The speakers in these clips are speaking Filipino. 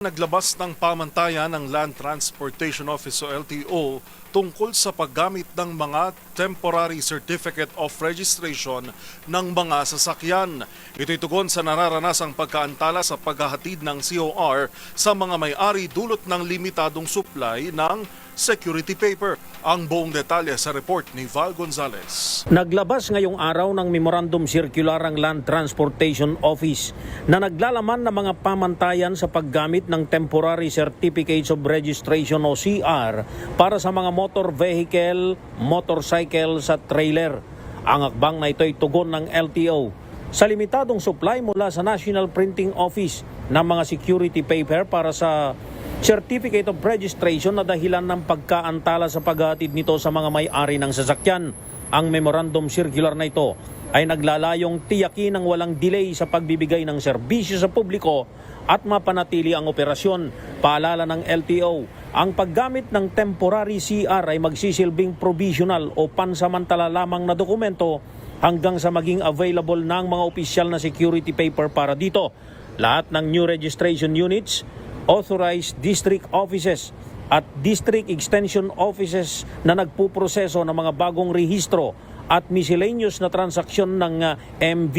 Naglabas ng pamantayan ng Land Transportation Office o LTO tungkol sa paggamit ng mga Temporary Certificate of Registration ng mga sasakyan. Ito'y tugon sa nararanasang pagkaantala sa paghahatid ng COR sa mga may-ari dulot ng limitadong supply ng security paper. Ang buong detalye sa report ni Val Gonzalez. Naglabas ngayong araw ng Memorandum Circular ang Land Transportation Office na naglalaman ng mga pamantayan sa paggamit ng Temporary Certificates of Registration o CR para sa mga motor vehicle, motorcycles at trailer. Ang akbang na ito ay tugon ng LTO sa limitadong supply mula sa National Printing Office ng mga security paper para sa Certificate of Registration na dahilan ng pagkaantala sa paghatid nito sa mga may-ari ng sasakyan. Ang memorandum circular na ito ay naglalayong tiyakin ng walang delay sa pagbibigay ng serbisyo sa publiko at mapanatili ang operasyon. Paalala ng LTO, ang paggamit ng temporary CR ay magsisilbing provisional o pansamantala lamang na dokumento hanggang sa maging available ng mga opisyal na security paper para dito. Lahat ng new registration units, authorized district offices at district extension offices na nagpuproseso ng mga bagong rehistro at miscellaneous na transaksyon ng MV,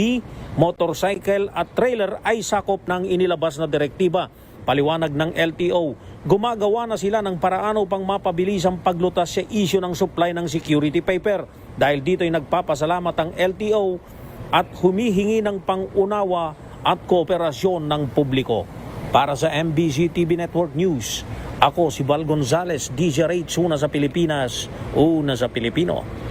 motorcycle at trailer ay sakop ng inilabas na direktiba. Paliwanag ng LTO, gumagawa na sila ng paraan upang mapabilis ang paglutas sa issue ng supply ng security paper. Dahil dito ay nagpapasalamat ang LTO at humihingi ng pangunawa at kooperasyon ng publiko. Para sa MBC TV Network News, ako si Val Gonzalez, DZRH, una sa Pilipinas, una sa Pilipino.